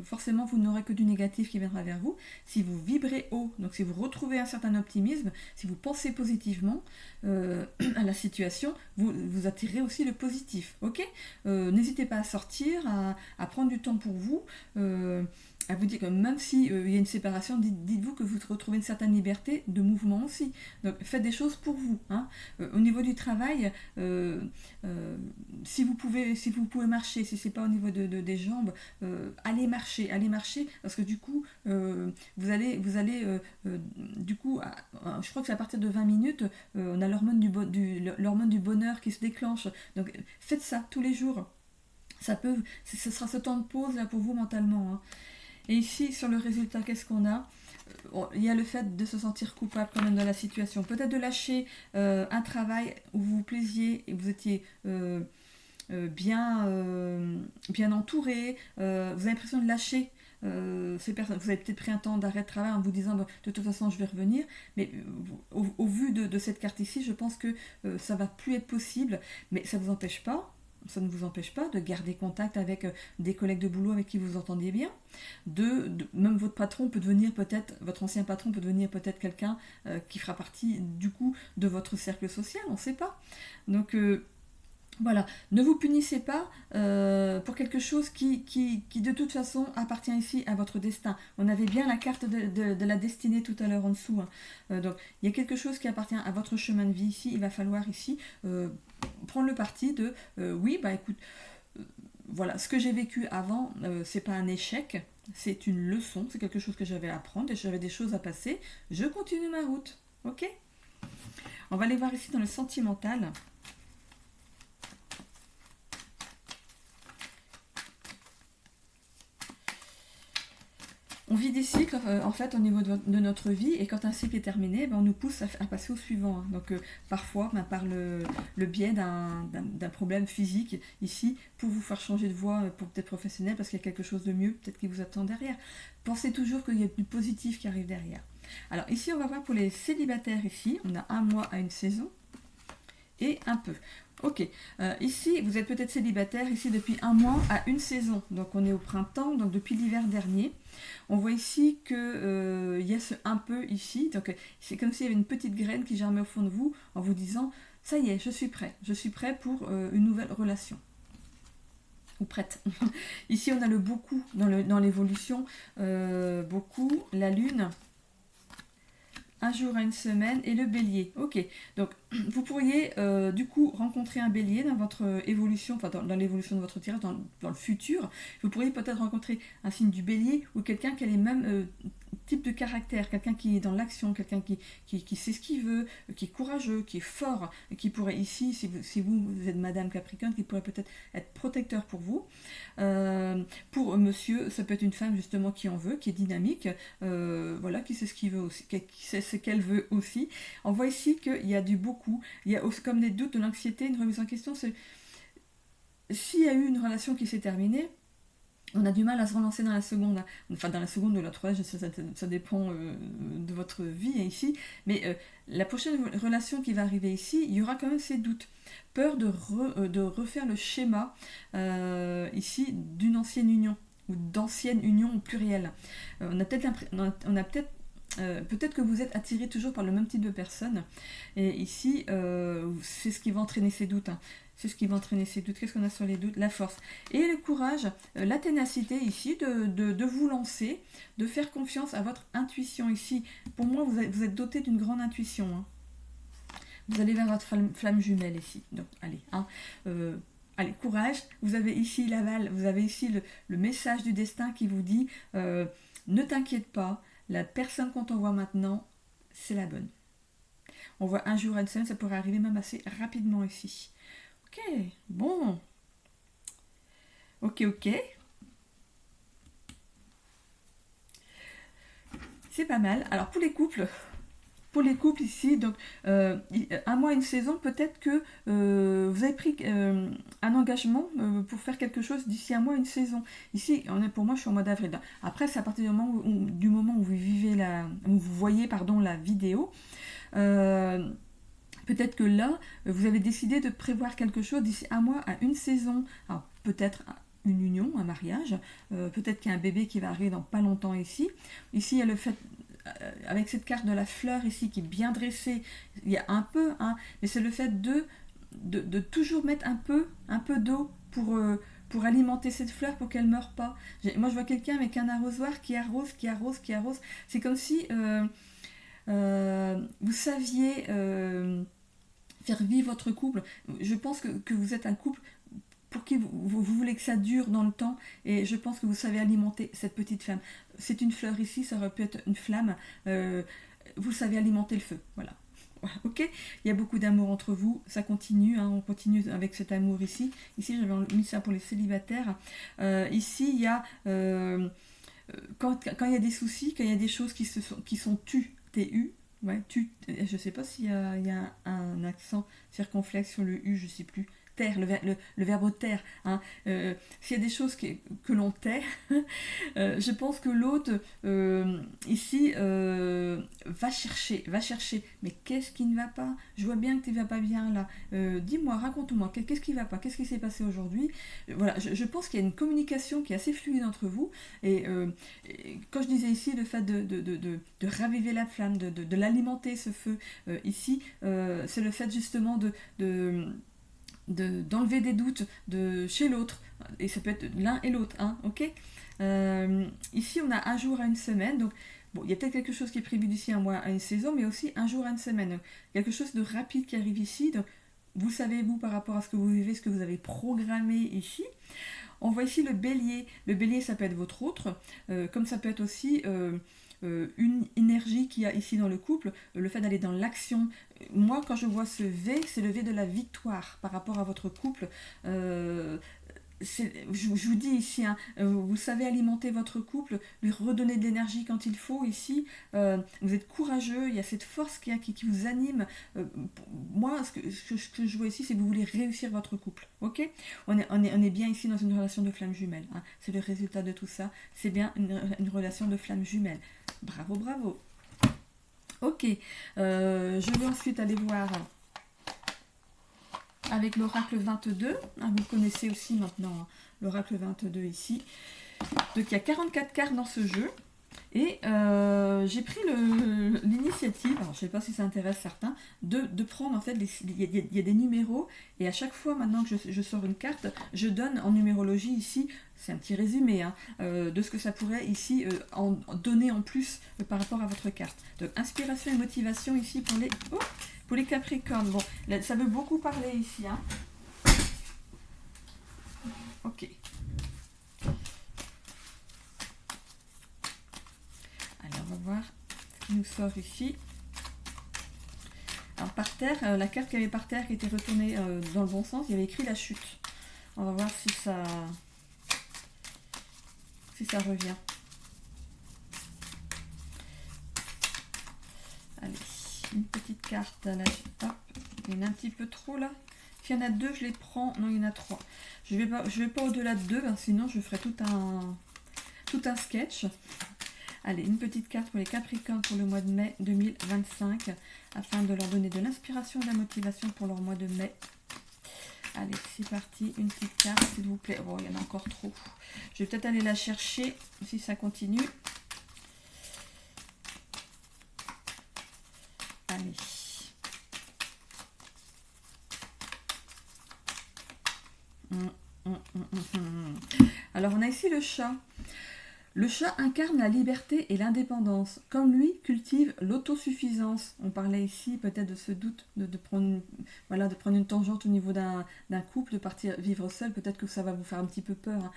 forcément vous n'aurez que du négatif qui viendra vers vous. Si vous vibrez haut, donc si vous retrouvez un certain optimisme, si vous pensez positivement à la situation, vous attirez aussi le positif. Ok. N'hésitez pas à sortir, à prendre du temps pour vous. À vous dire que même si il y a une séparation, dites-vous que vous retrouvez une certaine liberté de mouvement aussi. Donc faites des choses pour vous. Hein. Au niveau du travail, si vous pouvez marcher, si c'est pas au niveau des jambes, allez marcher, parce que du coup, vous allez du coup, je crois que c'est à partir de 20 minutes, on a l'hormone du bonheur qui se déclenche. Donc faites ça tous les jours. Ce sera ce temps de pause là pour vous mentalement. Hein. Et ici, sur le résultat, qu'est-ce qu'on a ? Il y a le fait de se sentir coupable quand même de la situation. Peut-être de lâcher un travail où vous vous plaisiez et vous étiez bien entouré. Vous avez l'impression de lâcher ces personnes. Vous avez peut-être pris un temps d'arrêt de travail en vous disant de toute façon je vais revenir. Mais au vu de cette carte ici, je pense que ça va plus être possible. Mais ça ne vous empêche pas. Ça ne vous empêche pas de garder contact avec des collègues de boulot avec qui vous entendiez bien. Même votre patron peut devenir peut-être, votre ancien patron peut devenir peut-être quelqu'un qui fera partie du coup de votre cercle social, on ne sait pas. Donc voilà, ne vous punissez pas pour quelque chose qui de toute façon appartient ici à votre destin. On avait bien la carte de la destinée tout à l'heure en dessous. Hein. Donc il y a quelque chose qui appartient à votre chemin de vie ici. Il va falloir ici prendre le parti de oui, bah écoute, voilà, ce que j'ai vécu avant, c'est pas un échec, c'est une leçon, c'est quelque chose que j'avais à apprendre et j'avais des choses à passer. Je continue ma route, ok ? On va aller voir ici dans le sentimental. On vit des cycles en fait au niveau de notre vie et quand un cycle est terminé, on nous pousse à passer au suivant. Hein. Donc parfois, par le biais d'un problème physique ici, pour vous faire changer de voie, pour peut-être professionnel, parce qu'il y a quelque chose de mieux peut-être qui vous attend derrière. Pensez toujours qu'il y a du positif qui arrive derrière. Alors ici, on va voir pour les célibataires ici, on a 1 mois à 1 saison et un peu. Ok, ici vous êtes peut-être célibataire ici depuis 1 mois à 1 saison, donc on est au printemps, donc depuis l'hiver dernier. On voit ici que y a ce un peu ici, donc c'est comme s'il y avait une petite graine qui germait au fond de vous en vous disant ça y est, je suis prêt pour une nouvelle relation. Ou prête. Ici on a le beaucoup dans l'évolution, beaucoup, la lune. 1 jour à 1 semaine et le bélier. Ok, donc vous pourriez du coup rencontrer un bélier dans votre évolution, enfin dans l'évolution de votre tirage, dans le futur. Vous pourriez peut-être rencontrer un signe du bélier ou quelqu'un qui a les mêmes types de caractère, quelqu'un qui est dans l'action, quelqu'un qui sait ce qu'il veut, qui est courageux, qui est fort, qui pourrait ici, si vous êtes Madame Capricorne, qui pourrait peut-être être protecteur pour vous. Pour monsieur, ça peut être une femme justement qui en veut, qui est dynamique, voilà, qui sait ce qu'il veut aussi, qui sait ce qu'elle veut aussi. On voit ici qu'il y a du beaucoup, il y a aussi comme des doutes, de l'anxiété, une remise en question. S'il y a eu une relation qui s'est terminée, on a du mal à se relancer dans la seconde, enfin dans la seconde ou la troisième, ça dépend de votre vie ici, mais la prochaine relation qui va arriver ici, il y aura quand même ces doutes. Peur de refaire le schéma ici d'une ancienne union, ou d'ancienne union au pluriel. On a peut-être peut-être que vous êtes attiré toujours par le même type de personne, et ici, c'est ce qui va entraîner ces doutes. Hein. C'est ce qui va entraîner ces doutes. Qu'est-ce qu'on a sur les doutes ? La force. Et le courage, la ténacité ici, de vous lancer, de faire confiance à votre intuition ici. Pour moi, vous êtes doté d'une grande intuition. Hein. Vous allez vers votre flamme jumelle ici. Donc, allez. Hein, allez, courage. Vous avez ici l'aval, vous avez ici le message du destin qui vous dit ne t'inquiète pas, la personne qu'on t'envoie maintenant, c'est la bonne. On voit 1 jour à 1 semaine, ça pourrait arriver même assez rapidement ici. Ok, bon. Ok. C'est pas mal. Alors pour les couples ici, donc 1 mois, 1 saison, peut-être que vous avez pris un engagement pour faire quelque chose d'ici 1 mois, 1 saison. Ici, pour moi, je suis en mois d'avril. Après, c'est à partir du moment où vous vivez où vous voyez la vidéo. Peut-être que là, vous avez décidé de prévoir quelque chose d'ici 1 mois à 1 saison. Alors, peut-être une union, un mariage. Peut-être qu'il y a un bébé qui va arriver dans pas longtemps ici. Ici, il y a le fait, avec cette carte de la fleur ici qui est bien dressée, il y a un peu, hein, mais c'est le fait de toujours mettre un peu d'eau pour alimenter cette fleur pour qu'elle ne meure pas. Moi, je vois quelqu'un avec un arrosoir qui arrose, qui arrose, qui arrose. C'est comme si vous saviez faire vivre votre couple. Je pense que vous êtes un couple pour qui vous voulez que ça dure dans le temps, et je pense que vous savez alimenter cette petite flamme. C'est une fleur ici, ça aurait pu être une flamme. Vous savez alimenter le feu, voilà. Ok, il y a beaucoup d'amour entre vous, ça continue, hein, on continue avec cet amour ici. Ici, j'avais mis ça pour les célibataires. Ici, il y a quand il y a des soucis, quand il y a des choses qui sont tu, ouais, je sais pas s'il y a un accent circonflexe sur le u, je sais plus. Taire, le verbe taire. Hein. S'il y a des choses que l'on tait, je pense que l'autre, ici, va chercher. Mais qu'est-ce qui ne va pas? Je vois bien que tu ne vas pas bien là. Dis-moi, raconte-moi, qu'est-ce qui ne va pas? Qu'est-ce qui s'est passé aujourd'hui? Voilà, je pense qu'il y a une communication qui est assez fluide entre vous. Et quand je disais ici le fait de raviver la flamme, de l'alimenter, ce feu, ici, c'est le fait justement d'enlever des doutes chez l'autre, et ça peut être l'un et l'autre, hein, ok. Ici on a un jour à une semaine, donc bon, il y a peut-être quelque chose qui est prévu d'ici un mois à une saison, mais aussi un jour à une semaine, donc, quelque chose de rapide qui arrive ici. Donc vous savez, vous, par rapport à ce que vous vivez, ce que vous avez programmé ici. On voit ici le bélier, ça peut être votre autre, comme ça peut être aussi une énergie qu'il y a ici dans le couple, le fait d'aller dans l'action. Moi, quand je vois ce V, c'est le V de la victoire par rapport à votre couple. Je vous dis ici, hein, vous savez alimenter votre couple, lui redonner de l'énergie quand il faut ici. Vous êtes courageux, il y a cette force qui vous anime. Moi, ce que je vois ici, c'est que vous voulez réussir votre couple. Ok, on est bien ici dans une relation de flamme jumelle. Hein. C'est le résultat de tout ça. C'est bien une relation de flamme jumelle. Bravo, bravo. Ok, je vais ensuite aller voir avec l'oracle 22. Hein, vous le connaissez aussi maintenant, hein, l'oracle 22 ici. Donc il y a 44 cartes dans ce jeu. Et j'ai pris l'initiative, alors je ne sais pas si ça intéresse certains, de prendre en fait, il y a des numéros, et à chaque fois maintenant que je sors une carte, je donne en numérologie ici, c'est un petit résumé hein, de ce que ça pourrait ici en donner en plus par rapport à votre carte. Donc inspiration et motivation ici pour les Capricornes. Bon, là, ça veut beaucoup parler ici. Hein. Ok. Alors, on va voir ce qui nous sort ici. Alors, par terre, la carte qu'il y avait par terre qui était retournée dans le bon sens, il y avait écrit la chute. On va voir si ça revient. Allez, une petite carte. Là, hop, il y en a un petit peu trop là. S'il y en a deux, je les prends. Non, il y en a trois. Je vais pas au-delà de deux, hein, sinon je ferai tout un sketch. Allez, une petite carte pour les Capricornes pour le mois de mai 2025, afin de leur donner de l'inspiration et de la motivation pour leur mois de mai. Allez, c'est parti, une petite carte, s'il vous plaît. Oh, il y en a encore trop. Je vais peut-être aller la chercher, si ça continue. Allez. Alors, on a ici le chat. Le chat incarne la liberté et l'indépendance. Comme lui, cultive l'autosuffisance. On parlait ici peut-être de ce doute, de prendre une tangente au niveau d'un couple, de partir vivre seul. Peut-être que ça va vous faire un petit peu peur. Hein.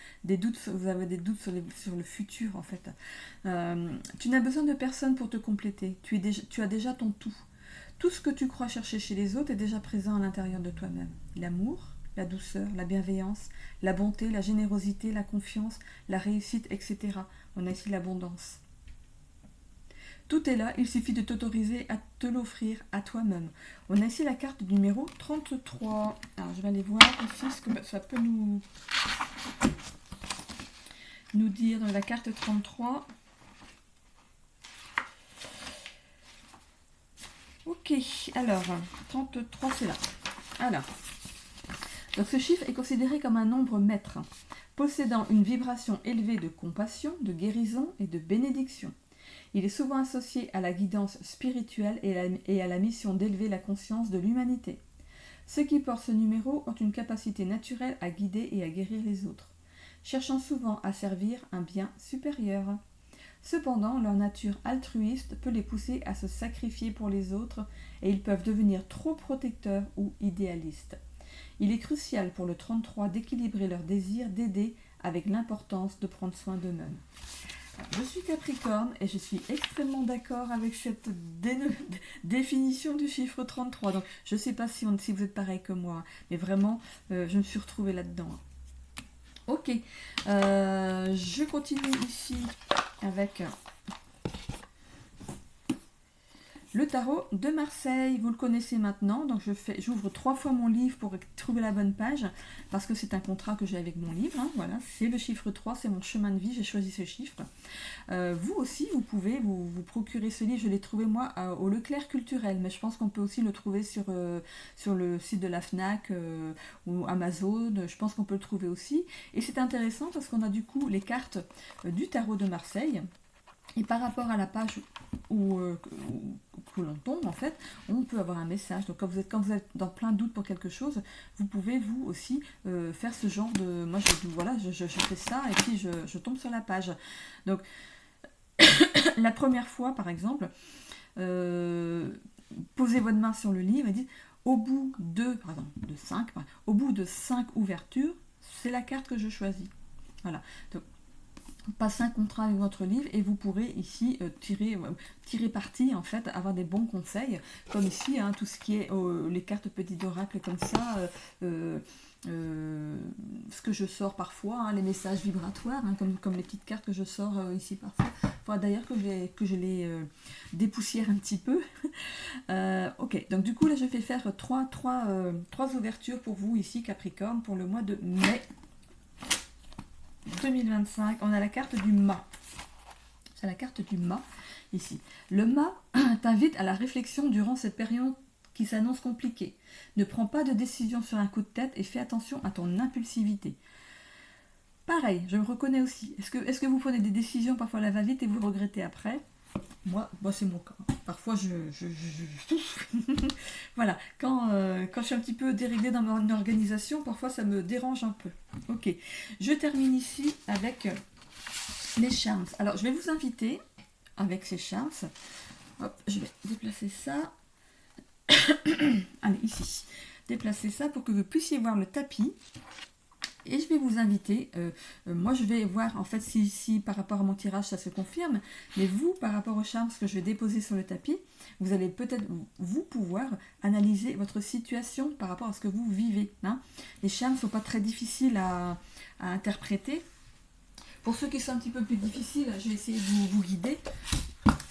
Vous avez des doutes sur le futur en fait. Tu n'as besoin de personne pour te compléter. Tu as déjà ton tout. Tout ce que tu crois chercher chez les autres est déjà présent à l'intérieur de toi-même. L'amour, la douceur, la bienveillance, la bonté, la générosité, la confiance, la réussite, etc. On a ici l'abondance. Tout est là, il suffit de t'autoriser à te l'offrir à toi-même. On a ici la carte numéro 33. Alors je vais aller voir ici ce que ça peut nous dire dans la carte 33. Ok, alors 33 c'est là. Alors. Donc ce chiffre est considéré comme un nombre maître. possédant une vibration élevée de compassion, de guérison et de bénédiction. Il est souvent associé à la guidance spirituelle et à la mission d'élever la conscience de l'humanité. Ceux qui portent ce numéro ont une capacité naturelle à guider et à guérir les autres, cherchant souvent à servir un bien supérieur. Cependant, leur nature altruiste peut les pousser à se sacrifier pour les autres et ils peuvent devenir trop protecteurs ou idéalistes. Il est crucial pour le 33 d'équilibrer leur désir d'aider avec l'importance de prendre soin d'eux-mêmes. Je suis Capricorne et je suis extrêmement d'accord avec cette définition du chiffre 33. Donc, je ne sais pas si vous êtes pareil que moi, mais vraiment, je me suis retrouvée là-dedans. Ok, je continue ici avec le tarot de Marseille. Vous le connaissez maintenant, donc j'ouvre 3 fois mon livre pour trouver la bonne page, parce que c'est un contrat que j'ai avec mon livre. Hein, voilà, c'est le chiffre 3, c'est mon chemin de vie, j'ai choisi ce chiffre. Vous aussi, vous pouvez vous procurer ce livre. Je l'ai trouvé moi au Leclerc Culturel, mais je pense qu'on peut aussi le trouver sur le site de la FNAC ou Amazon. Je pense qu'on peut le trouver aussi. Et c'est intéressant parce qu'on a du coup les cartes du tarot de Marseille. Et par rapport à la page où l'on tombe, en fait, on peut avoir un message. Donc quand vous êtes dans plein de doutes pour quelque chose, vous pouvez vous aussi faire ce genre de... Moi, je fais ça et puis je tombe sur la page. Donc, la première fois, par exemple, posez votre main sur le livre et dites, au bout de 5 ouvertures, c'est la carte que je choisis. Voilà. Donc, passez un contrat avec votre livre et vous pourrez ici tirer parti, en fait, avoir des bons conseils, comme ici, hein, tout ce qui est les cartes petites d'oracle comme ça, ce que je sors parfois, hein, les messages vibratoires, hein, comme les petites cartes que je sors ici parfois. Faudra d'ailleurs que je les dépoussière un petit peu. Ok, donc du coup là je vais faire trois ouvertures pour vous ici Capricorne pour le mois de mai 2025. On a la carte du mât. C'est la carte du mât ici. Le mât t'invite à la réflexion durant cette période qui s'annonce compliquée. Ne prends pas de décision sur un coup de tête et fais attention à ton impulsivité. Pareil, je me reconnais aussi. Est-ce que vous prenez des décisions parfois à la va-vite et vous regrettez après? Moi c'est mon cas. Parfois je voilà, quand je suis un petit peu déréglée dans mon organisation, parfois ça me dérange un peu. Ok, je termine ici avec les charms. Alors je vais vous inviter avec ces charms. Hop, je vais déplacer ça. Allez, ici. Déplacer ça pour que vous puissiez voir le tapis. Et je vais vous inviter, moi je vais voir en fait si par rapport à mon tirage ça se confirme, mais vous par rapport aux charms que je vais déposer sur le tapis, vous allez peut-être vous pouvoir analyser votre situation par rapport à ce que vous vivez. Hein. Les charms ne sont pas très difficiles à interpréter. Pour ceux qui sont un petit peu plus difficiles, je vais essayer de vous guider.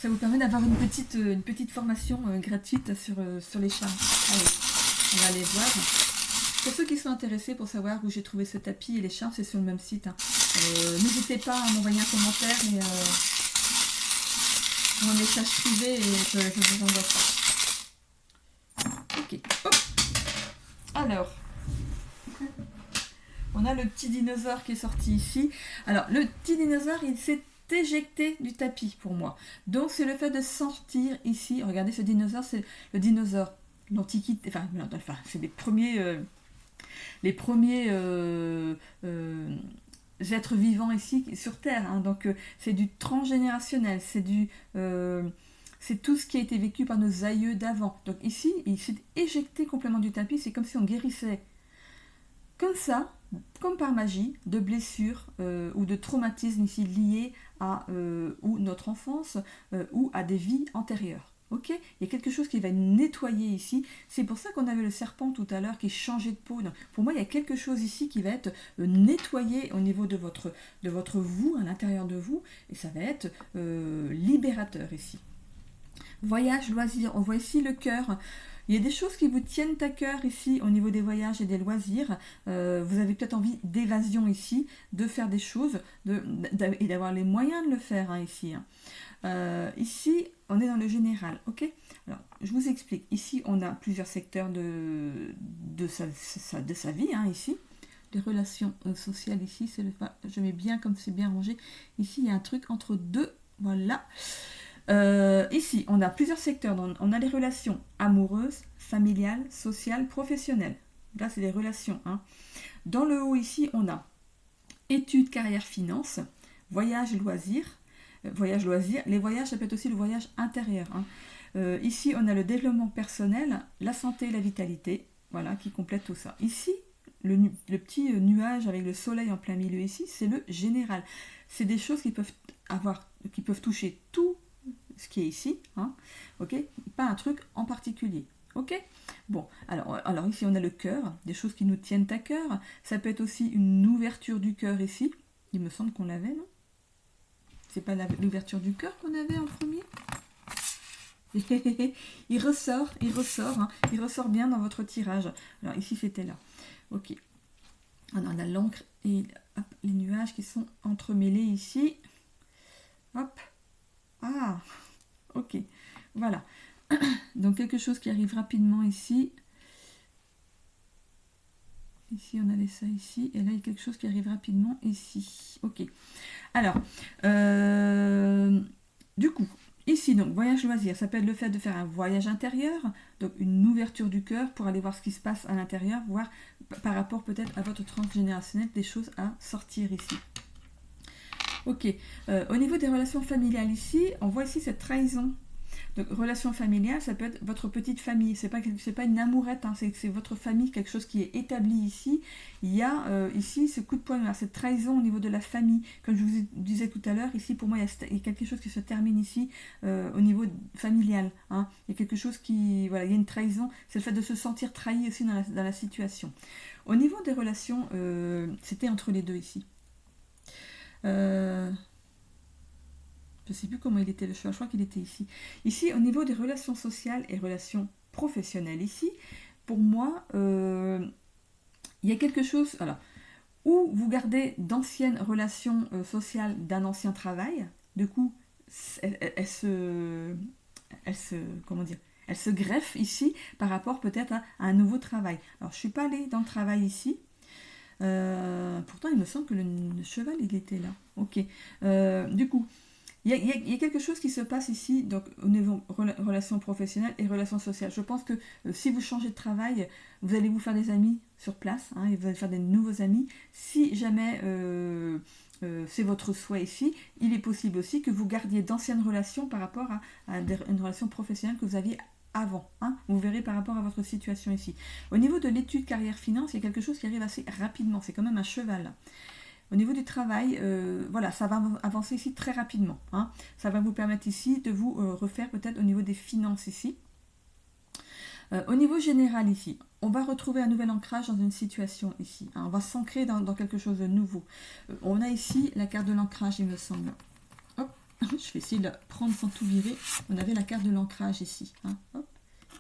Ça vous permet d'avoir une petite formation gratuite sur les charms. Allez, on va aller voir. Pour ceux qui sont intéressés pour savoir où j'ai trouvé ce tapis et les charms, c'est sur le même site. Hein. N'hésitez pas à m'envoyer un commentaire et mon message privé et je vous envoie ça. Ok. Hop. Alors, on a le petit dinosaure qui est sorti ici. Alors, le petit dinosaure, il s'est éjecté du tapis pour moi. Donc, c'est le fait de sortir ici. Regardez, ce dinosaure, c'est le dinosaure l'Antiquité. Enfin, c'est les premiers êtres vivants ici sur Terre. Hein. Donc c'est du transgénérationnel, c'est tout ce qui a été vécu par nos aïeux d'avant. Donc ici, il s'est éjecté complètement du tapis, c'est comme si on guérissait comme ça, comme par magie, de blessures ou de traumatismes ici liés à ou notre enfance ou à des vies antérieures. Ok, il y a quelque chose qui va nettoyer ici. C'est pour ça qu'on avait le serpent tout à l'heure qui changeait de peau. Donc, pour moi, il y a quelque chose ici qui va être nettoyé au niveau de votre vous, à l'intérieur de vous. Et ça va être libérateur ici. Voyage, loisirs. On voit ici le cœur. Il y a des choses qui vous tiennent à cœur ici au niveau des voyages et des loisirs. Vous avez peut-être envie d'évasion ici, de faire des choses et d'avoir les moyens de le faire hein, ici. Hein. Ici, on est dans le général, ok? Alors, je vous explique. Ici, on a plusieurs secteurs de sa vie, hein, ici. les relations sociales ici, je mets bien comme c'est bien rangé. Ici, il y a un truc entre deux, voilà. Ici, on a plusieurs secteurs. On a les relations amoureuses, familiales, sociales, professionnelles. Là, c'est les relations. Hein. Dans le haut, ici, on a études, carrière, finance, voyage, loisirs. Loisirs. Les voyages, ça peut être aussi le voyage intérieur. Hein. Ici, on a le développement personnel, la santé et la vitalité. Voilà, qui complète tout ça. Ici, le petit nuage avec le soleil en plein milieu ici, c'est le général. C'est des choses qui peuvent toucher tout ce qui est ici, hein, ok, pas un truc en particulier, ok. Bon, alors ici on a le cœur, des choses qui nous tiennent à cœur. Ça peut être aussi une ouverture du cœur ici. Il me semble qu'on l'avait, non? C'est pas l'ouverture du cœur qu'on avait en premier? il ressort, hein, il ressort bien dans votre tirage. Alors ici c'était là, ok. Alors, on a l'encre et hop, les nuages qui sont entremêlés ici. Hop, ah, ok, voilà. Donc quelque chose qui arrive rapidement ici. Ici on avait ça ici, et là il y a quelque chose qui arrive rapidement ici. Ok. Alors, du coup, ici donc voyage loisir, ça peut être le fait de faire un voyage intérieur, donc une ouverture du cœur pour aller voir ce qui se passe à l'intérieur, voir par rapport peut-être à votre transgénérationnel des choses à sortir ici. Ok, au niveau des relations familiales ici, on voit ici cette trahison. Donc relation familiale, ça peut être votre petite famille, c'est pas une amourette, hein, c'est votre famille, quelque chose qui est établi ici. Il y a ici ce coup de poing, cette trahison au niveau de la famille. Comme je vous disais tout à l'heure, ici pour moi il y a quelque chose qui se termine ici au niveau familial. Hein. Il y a quelque chose qui, voilà, il y a une trahison, c'est le fait de se sentir trahi aussi dans la situation. Au niveau des relations, c'était entre les deux ici. Je ne sais plus comment il était le cheval, je crois qu'il était ici. Ici, au niveau des relations sociales et relations professionnelles, ici, pour moi, il y a quelque chose, alors, où vous gardez d'anciennes relations sociales d'un ancien travail, du coup, elle se greffe ici par rapport peut-être à un nouveau travail. Alors, je ne suis pas allée dans le travail ici. Pourtant, il me semble que le cheval, il était là. Ok. Du coup, il y a quelque chose qui se passe ici, donc au niveau relations professionnelles et relations sociales. Je pense que si vous changez de travail, vous allez vous faire des amis sur place, hein, et vous allez faire des nouveaux amis. Si jamais c'est votre souhait ici, il est possible aussi que vous gardiez d'anciennes relations par rapport à une relation professionnelle que vous aviez avant. Hein. Vous verrez par rapport à votre situation ici. Au niveau de l'étude carrière-finance, il y a quelque chose qui arrive assez rapidement. C'est quand même un cheval. Au niveau du travail, voilà, ça va avancer ici très rapidement. Hein. Ça va vous permettre ici de vous refaire peut-être au niveau des finances ici. Au niveau général ici, on va retrouver un nouvel ancrage dans une situation ici. Hein. On va s'ancrer dans quelque chose de nouveau. On a ici la carte de l'ancrage, il me semble. Hop, je vais essayer de la prendre sans tout virer. On avait la carte de l'ancrage ici. Hein. Hop.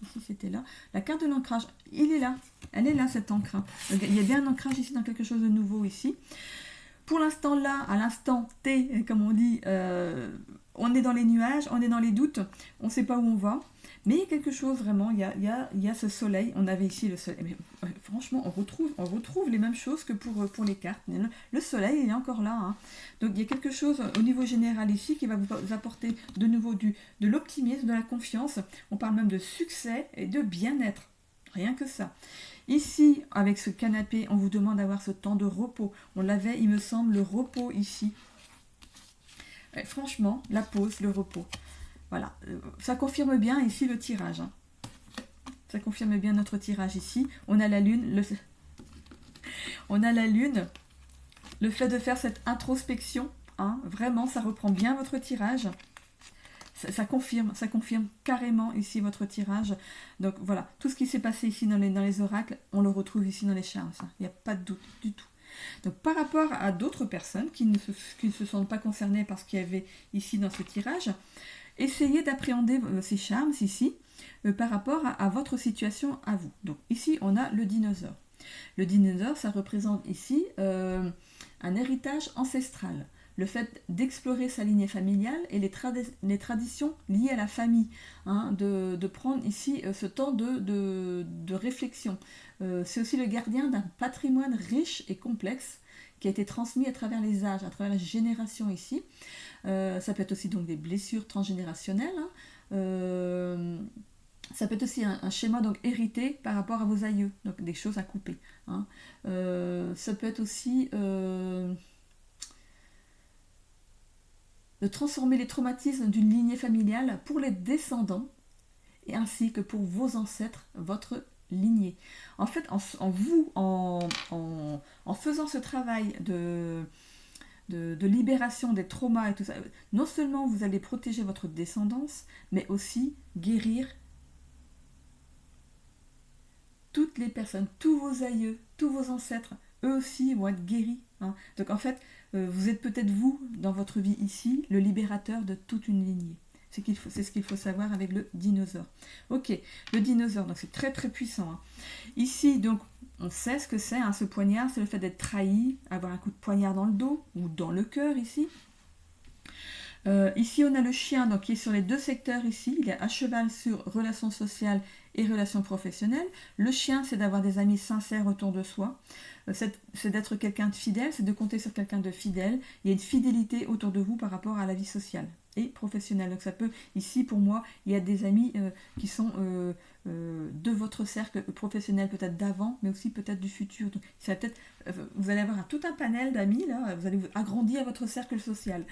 Ici c'était là. La carte de l'ancrage, il est là. Elle est là cette encre. Il y a bien un ancrage ici dans quelque chose de nouveau ici. Pour l'instant là, à l'instant T, comme on dit, on est dans les nuages, on est dans les doutes, on ne sait pas où on va. Mais il y a quelque chose vraiment, il y a ce soleil, on avait ici le soleil. Mais, franchement, on retrouve les mêmes choses que pour les cartes. Le soleil, il est encore là. Hein. Donc il y a quelque chose au niveau général ici qui va vous apporter de nouveau de l'optimisme, de la confiance. On parle même de succès et de bien-être. Rien que ça. Ici, avec ce canapé, on vous demande d'avoir ce temps de repos. On l'avait, il me semble, le repos ici. Franchement, la pause, le repos. Voilà, ça confirme bien ici le tirage. Hein. Ça confirme bien notre tirage ici. On a la lune. On a la lune. Le fait de faire cette introspection, hein, vraiment, ça reprend bien votre tirage. Ça confirme carrément ici votre tirage. Donc voilà, tout ce qui s'est passé ici dans les oracles, on le retrouve ici dans les charmes. Il n'y a pas de doute du tout. Donc par rapport à d'autres personnes qui ne se sentent pas concernées par ce qu'il y avait ici dans ce tirage, essayez d'appréhender ces charmes ici par rapport à votre situation à vous. Donc ici, on a le dinosaure. Le dinosaure, ça représente ici un héritage ancestral. le fait d'explorer sa lignée familiale et les traditions liées à la famille, hein, de prendre ici ce temps de réflexion. C'est aussi le gardien d'un patrimoine riche et complexe qui a été transmis à travers les âges, à travers les générations ici. Ça peut être aussi donc des blessures transgénérationnelles, hein. Ça peut être aussi un schéma donc hérité par rapport à vos aïeux, donc des choses à couper, hein. Ça peut être aussi de transformer les traumatismes d'une lignée familiale pour les descendants, et ainsi que pour vos ancêtres, votre lignée. En fait, en faisant ce travail de libération des traumas et tout ça, non seulement vous allez protéger votre descendance, mais aussi guérir toutes les personnes, tous vos aïeux, tous vos ancêtres, eux aussi vont être guéris, hein. Donc en fait, vous êtes peut-être vous, dans votre vie ici, le libérateur de toute une lignée. C'est ce qu'il faut savoir avec le dinosaure. Ok, le dinosaure, donc c'est très très puissant, hein. Ici, donc, on sait ce que c'est, hein, ce poignard, c'est le fait d'être trahi, avoir un coup de poignard dans le dos ou dans le cœur ici. Ici, on a le chien donc, qui est sur les deux secteurs ici. Il est à cheval sur relations sociales et relations professionnelles. Le chien, c'est d'avoir des amis sincères autour de soi. C'est d'être quelqu'un de fidèle, c'est de compter sur quelqu'un de fidèle. Il y a une fidélité autour de vous par rapport à la vie sociale et professionnelle. Donc ça peut, ici pour moi, il y a des amis qui sont de votre cercle professionnel, peut-être d'avant, mais aussi peut-être du futur. Donc, ça va peut-être, vous allez avoir tout un panel d'amis, là, vous allez agrandir votre cercle social.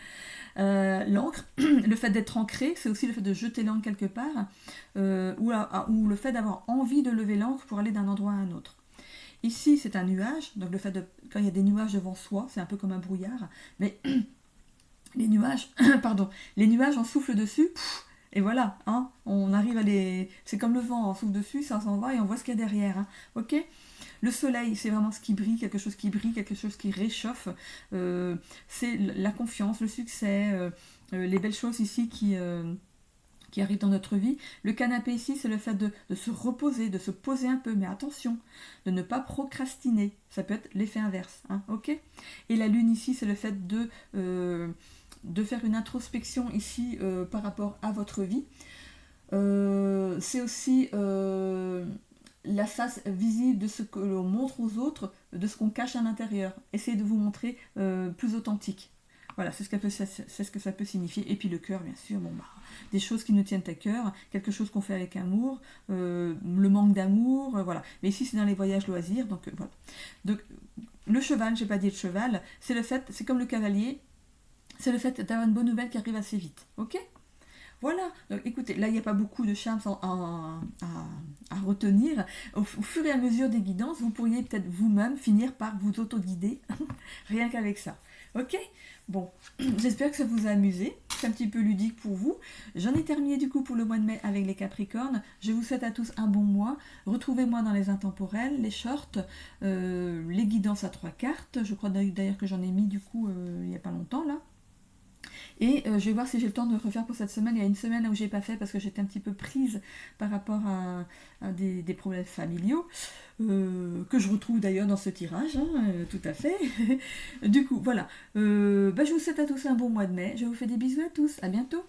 L'encre, le fait d'être ancré, c'est aussi le fait de jeter l'encre quelque part, ou le fait d'avoir envie de lever l'encre pour aller d'un endroit à un autre. Ici, c'est un nuage, donc le fait de, quand il y a des nuages devant soi, c'est un peu comme un brouillard, mais les nuages, les nuages, on souffle dessus, et voilà, hein, on arrive à les... C'est comme le vent, on souffle dessus, ça s'en va et on voit ce qu'il y a derrière, hein, ok ? Le soleil, c'est vraiment ce qui brille, quelque chose qui réchauffe, c'est la confiance, le succès, les belles choses ici qui arrivent dans notre vie. Le canapé ici, c'est le fait de se reposer, de se poser un peu, mais attention, de ne pas procrastiner, ça peut être l'effet inverse, hein, ok ? Et la lune ici, c'est le fait de faire une introspection ici par rapport à votre vie. C'est aussi la face visible de ce que l'on montre aux autres, de ce qu'on cache à l'intérieur. Essayez de vous montrer plus authentique. Voilà, c'est ce que ça peut signifier. Et puis le cœur, bien sûr, des choses qui nous tiennent à cœur, quelque chose qu'on fait avec amour, le manque d'amour, voilà. Mais ici, c'est dans les voyages loisirs, donc voilà. Donc, le cheval, j'ai pas dit le cheval, c'est comme le cavalier, c'est le fait d'avoir une bonne nouvelle qui arrive assez vite, ok ? Voilà, donc écoutez, là il n'y a pas beaucoup de charmes à retenir. Au fur et à mesure des guidances, vous pourriez peut-être vous-même finir par vous auto-guider, rien qu'avec ça. Ok ? Bon, j'espère que ça vous a amusé, c'est un petit peu ludique pour vous. J'en ai terminé du coup pour le mois de mai avec les Capricornes. Je vous souhaite à tous un bon mois. Retrouvez-moi dans les intemporels, les shorts, les guidances à 3 cartes. Je crois d'ailleurs que j'en ai mis du coup il n'y a pas longtemps là. Et je vais voir si j'ai le temps de refaire pour cette semaine. Il y a une semaine où j'ai pas fait parce que j'étais un petit peu prise par rapport à des problèmes familiaux, que je retrouve d'ailleurs dans ce tirage, hein, tout à fait. Du coup, voilà. Je vous souhaite à tous un bon mois de mai. Je vous fais des bisous à tous. À bientôt.